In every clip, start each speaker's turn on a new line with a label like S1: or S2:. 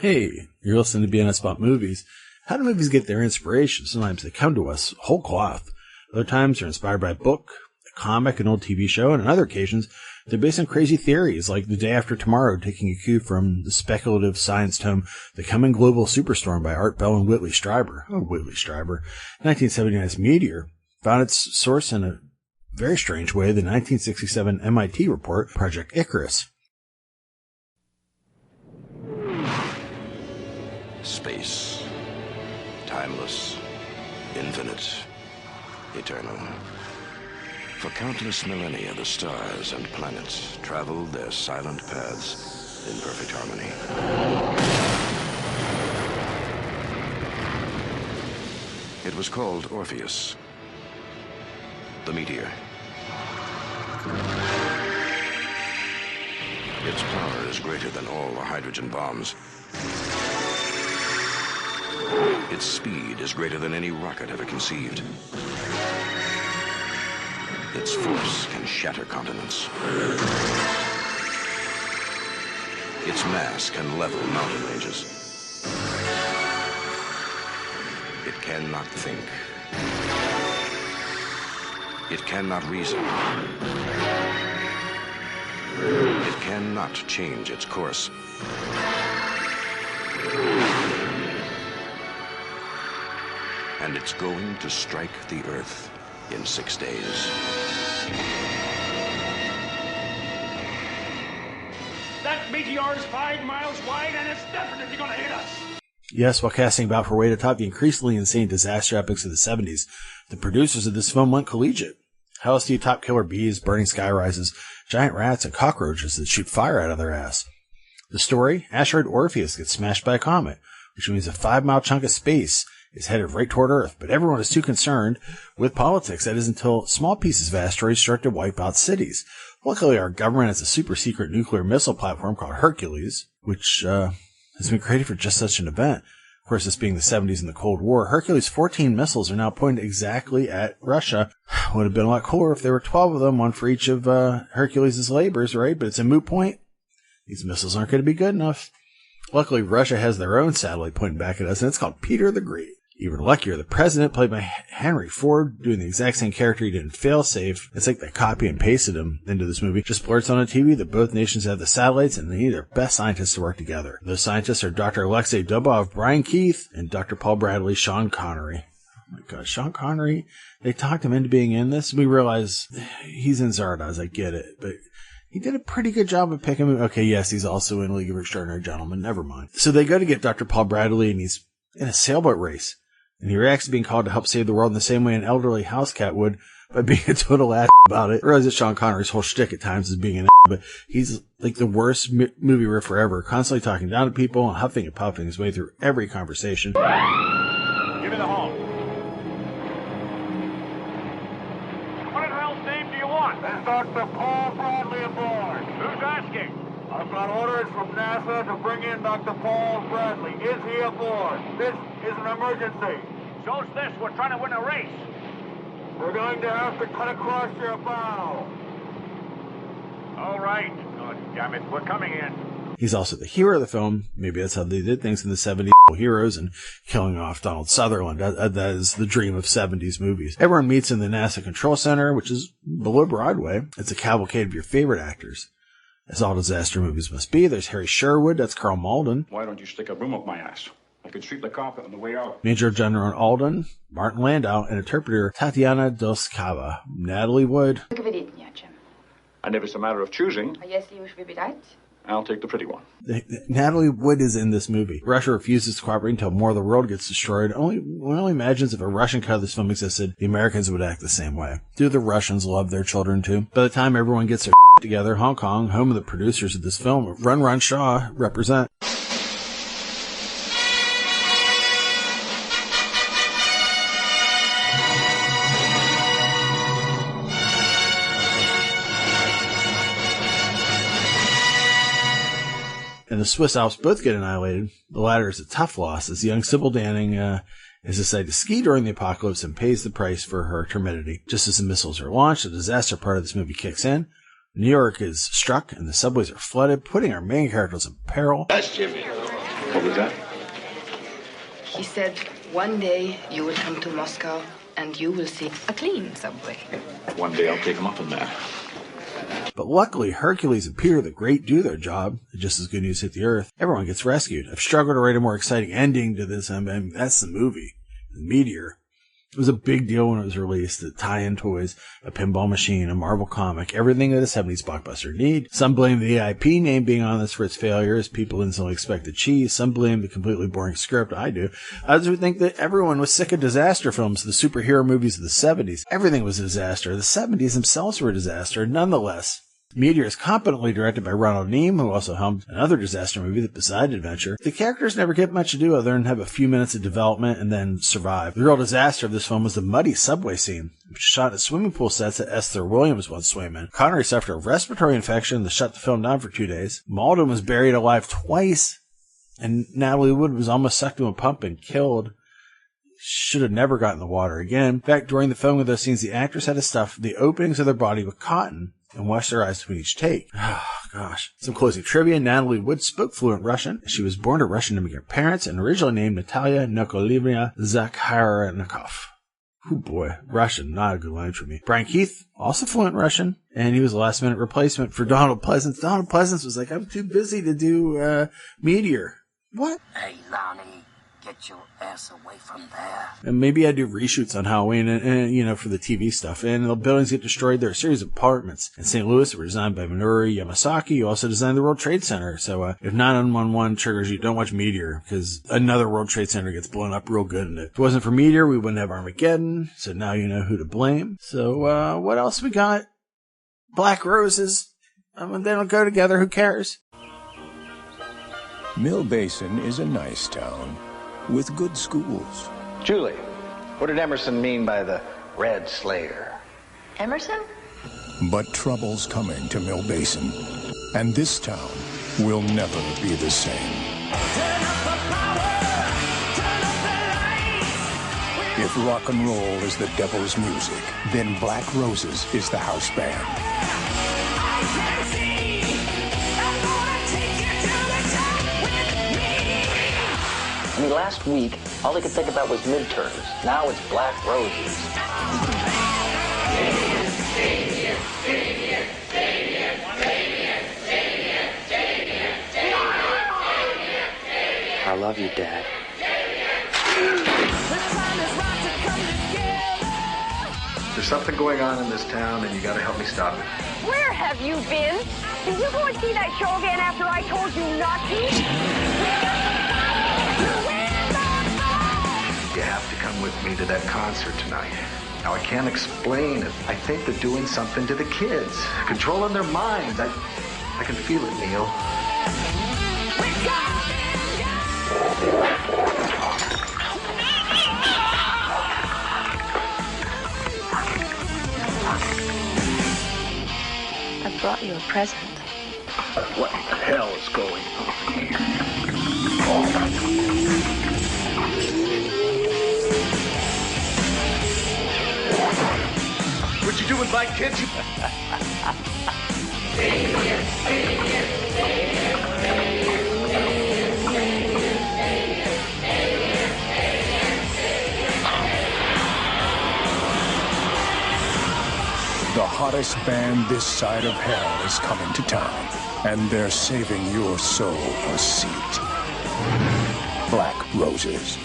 S1: Hey, you're listening to BNS About Movies. How do movies get their inspiration? Sometimes they come to us whole cloth. Other times they're inspired by a book, a comic, an old TV show, and on other occasions they're based on crazy theories like The Day After Tomorrow, taking a cue from the speculative science tome The Coming Global Superstorm by Art Bell and Whitley Strieber. 1979's Meteor found its source in a very strange way, the 1967 MIT report, Project Icarus.
S2: Space. Timeless. Infinite. Eternal. For countless millennia, the stars and planets traveled their silent paths in perfect harmony. It was called Orpheus, the meteor. Its power is greater than all the hydrogen bombs. Its speed is greater than any rocket ever conceived. Its force can shatter continents. Its mass can level mountain ranges. It cannot think. It cannot reason. It cannot change its course. And it's going to strike the Earth in 6 days.
S3: That meteor is 5 miles wide and it's definitely going to hit us.
S1: Yes, while casting about for way to top the increasingly insane disaster epics of the 70s, the producers of this film went collegiate. How else do you top killer bees, burning skyrises, giant rats, and cockroaches that shoot fire out of their ass? The story, asteroid Orpheus gets smashed by a comet, which means a 5-mile chunk of space is headed right toward Earth, but everyone is too concerned with politics. That is until small pieces of asteroids start to wipe out cities. Luckily, our government has a super-secret nuclear missile platform called Hercules, which has been created for just such an event. Of course, this being the 70s and the Cold War, Hercules' 14 missiles are now pointed exactly at Russia. Would have been a lot cooler if there were 12 of them, one for each of Hercules' labors, right? But it's a moot point. These missiles aren't going to be good enough. Luckily, Russia has their own satellite pointing back at us, and it's called Peter the Great. Even luckier, the president, played by Henry Ford, doing the exact same character he did in Failsafe. It's like they copy and pasted him into this movie. Just blurts on the TV that both nations have the satellites and they need their best scientists to work together. Those scientists are Dr. Alexei Dubov, Brian Keith, and Dr. Paul Bradley, Sean Connery. Oh my God, Sean Connery, they talked him into being in this. We realize he's in Zardoz, I get it, but he did a pretty good job of picking him. Okay, yes, he's also in League of Extraordinary Gentlemen, never mind. So they go to get Dr. Paul Bradley, and he's in a sailboat race. And he reacts to being called to help save the world in the same way an elderly house cat would, by being a total ass about it. I realize that Sean Connery's whole shtick at times is being an ass, but he's like the worst movie riffer ever, constantly talking down to people and huffing and puffing his way through every conversation.
S3: Give me the horn. What in hell's name do you want?
S4: There's Dr. Paul Bradley aboard.
S3: Who's asking?
S4: I've got orders from NASA to bring in Dr. Paul Bradley. Is he aboard? This is an emergency.
S3: So's this. We're trying to win a race.
S4: We're going to have to cut across your bow.
S3: All right. God damn it. We're coming in.
S1: He's also the hero of the film. Maybe that's how they did things in the 70s. Heroes and killing off Donald Sutherland. That is the dream of 70s movies. Everyone meets in the NASA Control Center, which is below Broadway. It's a cavalcade of your favorite actors, as all disaster movies must be. There's Harry Sherwood, that's Carl Malden.
S5: Why don't you stick a broom up my ass? I could sweep the carpet on the way out.
S1: Major General Alden, Martin Landau, and interpreter Tatiana Doskava. Natalie Wood.
S5: And if it's a matter of choosing,
S6: Если уж выбирать,
S5: I'll take the pretty one.
S1: Natalie Wood is in this movie. Russia refuses to cooperate until more of the world gets destroyed. One only imagines if a Russian cut of this film existed, the Americans would act the same way. Do the Russians love their children too? By the time everyone gets their together, Hong Kong, home of the producers of this film, Run Shaw, represent. And the Swiss Alps both get annihilated. The latter is a tough loss, as young Sybil Danning is decided to ski during the apocalypse and pays the price for her timidity. Just as the missiles are launched, the disaster part of this movie kicks in. New York is struck, and the subways are flooded, putting our main characters in peril.
S7: That's Jimmy.
S5: What was that?
S6: He said, one day you will come to Moscow and you will see a clean subway.
S5: One day I'll take him up on that.
S1: But luckily, Hercules and Peter the Great do their job. Just as good news hit the Earth, everyone gets rescued. I've struggled to write a more exciting ending to this. I mean, that's the movie, Meteor. It was a big deal when it was released. The tie-in toys, a pinball machine, a Marvel comic, everything that a 70s blockbuster need. Some blame the AIP name being on this for its failures. People instantly expected cheese. Some blame the completely boring script. I do. Others would think that everyone was sick of disaster films, the superhero movies of the 70s. Everything was a disaster. The 70s themselves were a disaster. Nonetheless, Meteor is competently directed by Ronald Neame, who also helmed another disaster movie, The Poseidon Adventure. The characters never get much to do other than have a few minutes of development and then survive. The real disaster of this film was the muddy subway scene, which was shot at swimming pool sets that Esther Williams once swam in. Connery suffered a respiratory infection that shut the film down for 2 days. Malden was buried alive twice, and Natalie Wood was almost sucked into a pump and killed. Should have never gotten in the water again. In fact, during the filming of those scenes, the actors had to stuff the openings of their body with cotton and wash their eyes between each take. Oh, gosh. Some closing trivia. Natalie Wood spoke fluent Russian. She was born to Russian immigrant parents and originally named Natalia Nikolaevna Zakharnikov. Oh boy, Russian, not a good language for me. Brian Keith, also fluent Russian, and he was a last-minute replacement for Donald Pleasance. Donald Pleasance was like, I'm too busy to do Meteor. What?
S7: Hey, Lonnie, get your ass away from there.
S1: And maybe I do reshoots on Halloween and for the TV stuff. And the buildings get destroyed. There are a series of apartments in St. Louis that were designed by Minoru Yamasaki, who also designed the World Trade Center. So if 911 triggers you, don't watch Meteor, because another World Trade Center gets blown up real good in it. If it wasn't for Meteor, we wouldn't have Armageddon. So now you know who to blame. So what else we got? Black Roses. They don't go together. Who cares?
S8: Mill Basin is a nice town with good schools.
S9: Julie, what did Emerson mean by the Red Slayer?
S6: Emerson?
S8: But trouble's coming to Mill Basin, and this town will never be the same.
S7: Turn up the power, turn up the lights.
S8: If rock and roll is the devil's music, then Black Roses is the house band.
S7: I can see, I'm gonna take you to the top with me.
S9: I mean, last week, all they could think about was midterms. Now it's Black Roses. I love you, Dad.
S10: There's something going on in this town, and you gotta help me stop it.
S11: Where have you been? Did you go and see that show again after I told you not to?
S10: You have to come with me to that concert tonight. Now, I can't explain it. I think they're doing something to the kids, controlling their minds. I can feel it, Neil.
S6: I brought you a present.
S10: What the hell is going on here? What you do with my kids?
S8: The hottest band this side of hell is coming to town, and they're saving your soul a seat. Black Roses.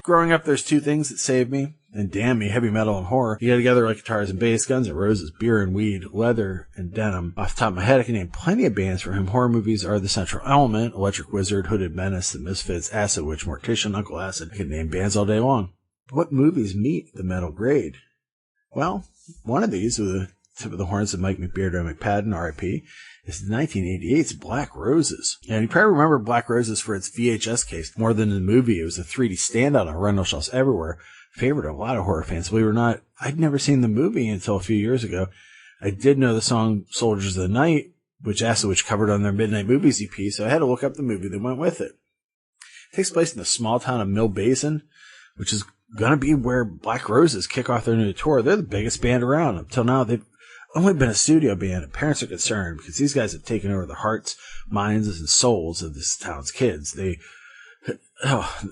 S1: Growing up, there's two things that saved me, and damn me, heavy metal and horror. You get together like guitars and bass, Guns N' Roses, beer and weed, leather and denim. Off the top of my head, I can name plenty of bands for whom horror movies are the central element. Electric Wizard, Hooded Menace, The Misfits, Acid Witch, Mortician, Uncle Acid. I can name bands all day long. What movies meet the metal grade? Well, one of these, with the tip of the horns of Mike McBeardo McPadden, R.I.P., is 1988's Black Roses. And you probably remember Black Roses for its VHS case. More than the movie, it was a 3D standout on rental shelves everywhere. Favorite of a lot of horror fans. Believe it or not, I'd never seen the movie until a few years ago. I did know the song Soldiers of the Night, which Acid Witch covered on their Midnight Movies EP, so I had to look up the movie that went with it. It takes place in the small town of Mill Basin, which is going to be where Black Roses kick off their new tour. They're the biggest band around. Up till now, they've only been a studio band, and parents are concerned because these guys have taken over the hearts, minds, and souls of this town's kids.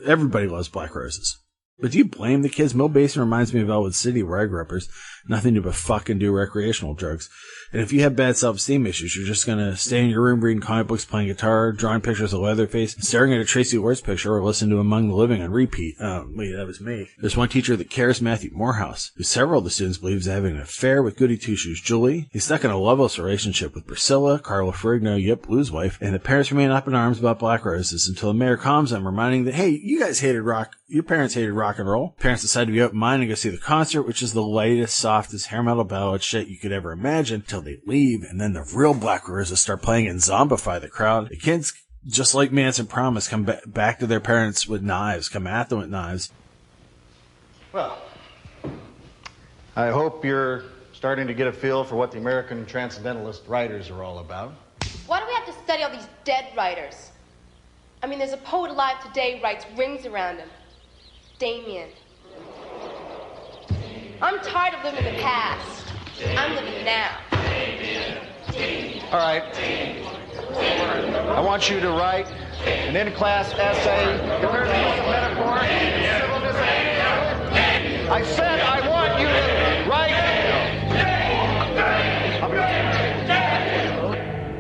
S1: Everybody loves Black Roses. But do you blame the kids? Mill Basin reminds me of Elwood City, where I grew up. There's nothing to but fucking do recreational drugs. And if you have bad self-esteem issues, you're just going to stay in your room reading comic books, playing guitar, drawing pictures of Leatherface, staring at a Tracy Lords picture, or listening to Among the Living on repeat. Oh, wait, that was me. There's one teacher that cares, Matthew Morehouse, who several of the students believe is having an affair with Goody Two-Shoes Julie. He's stuck in a loveless relationship with Priscilla, Carla Ferrigno, Blue's wife, and the parents remain up in arms about Black Roses until the mayor calms them, reminding that, hey, you guys hated rock. Your parents hated rock and roll. Parents decide to be open-minded and go see the concert, which is the lightest, softest hair metal ballad shit you could ever imagine, until they leave, and then the real Black Roses start playing and zombify the crowd. The kids, just like Manson promised, come back to their parents with knives, come at them with knives.
S12: Well, I hope you're starting to get a feel for what the American Transcendentalist writers are all about.
S13: Why do we have to study all these dead writers? I mean, there's a poet alive today writes rings around him. Damien. I'm tired of living in the past. I'm living now.
S12: All right. I want you to write an in-class essay. You heard me with a metaphor? Civil disobedience. I said I want you to write.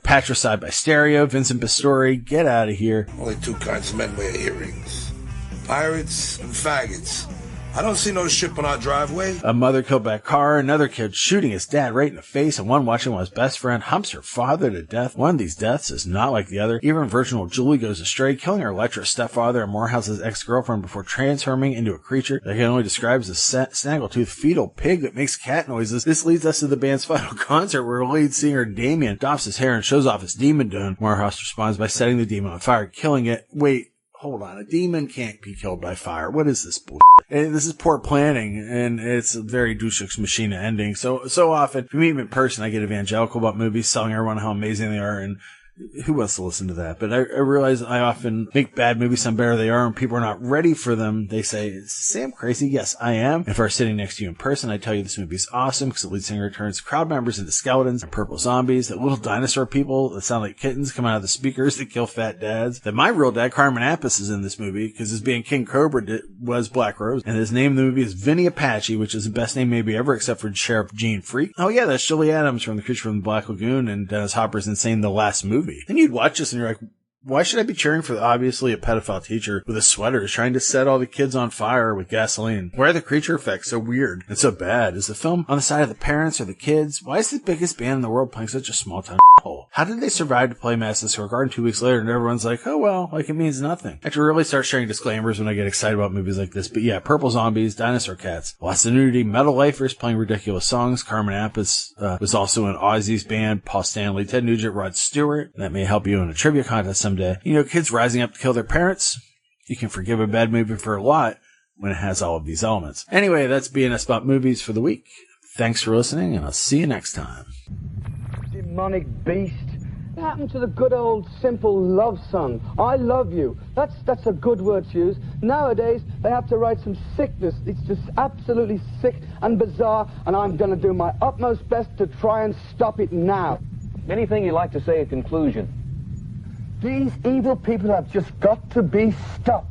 S1: Patricide by Stereo, Vincent Pastore, get out of here.
S14: Only two kinds of men wear earrings. Pirates and faggots. I don't see no ship on our driveway.
S1: A mother killed by a car, another kid shooting his dad right in the face, and one watching while his best friend humps her father to death. One of these deaths is not like the other. Even virginal Julie goes astray, killing her lecherous stepfather and Morehouse's ex-girlfriend before transforming into a creature that can only describe as a snaggletooth fetal pig that makes cat noises. This leads us to the band's final concert, where lead singer Damien doffs his hair and shows off his demon dome. Morehouse responds by setting the demon on fire, killing it. Wait, hold on. A demon can't be killed by fire. What is this bullshit? And this is poor planning, and it's a very Deus Ex Machina ending. So often, if you meet them in person, I get evangelical about movies, telling everyone how amazing they are, and who wants to listen to that? But I realize I often make bad movies sound better than they are, and people are not ready for them. They say, is Sam crazy? Yes, I am. If I were sitting next to you in person, I'd tell you this movie is awesome because the lead singer turns crowd members into skeletons and purple zombies, that little dinosaur people that sound like kittens come out of the speakers that kill fat dads, that my real dad, Carmen Appice, is in this movie because his band King Cobra was Black Rose, and his name in the movie is Vinny Apache, which is the best name maybe ever except for Sheriff Gene Freak. Oh yeah, that's Shirley Adams from The Creature from the Black Lagoon and Dennis Hopper's Insane the Last Movie. And you'd watch this and you're like, why should I be cheering for obviously a pedophile teacher with a sweater trying to set all the kids on fire with gasoline? Why are the creature effects so weird and so bad? Is the film on the side of the parents or the kids? Why is the biggest band in the world playing such a small town hole? How did they survive to play Madison Square Garden 2 weeks later and everyone's like, oh well, like it means nothing? I have to really start sharing disclaimers when I get excited about movies like this. But yeah, purple zombies, dinosaur cats, lots of nudity, metal lifers playing ridiculous songs. Carmen Appice was also in Ozzy's band, Paul Stanley, Ted Nugent, Rod Stewart. That may help you in a trivia contest someday. You know, kids rising up to kill their parents. You can forgive a bad movie for a lot when it has all of these elements. Anyway, that's BNS About Movies for the week. Thanks for listening, and I'll see you next time.
S15: Demonic beast. What happened to the good old simple love song? I love you. That's a good word to use. Nowadays, they have to write some sickness. It's just absolutely sick and bizarre, and I'm going to do my utmost best to try and stop it now.
S9: Anything you'd like to say in conclusion?
S15: These evil people have just got to be stopped.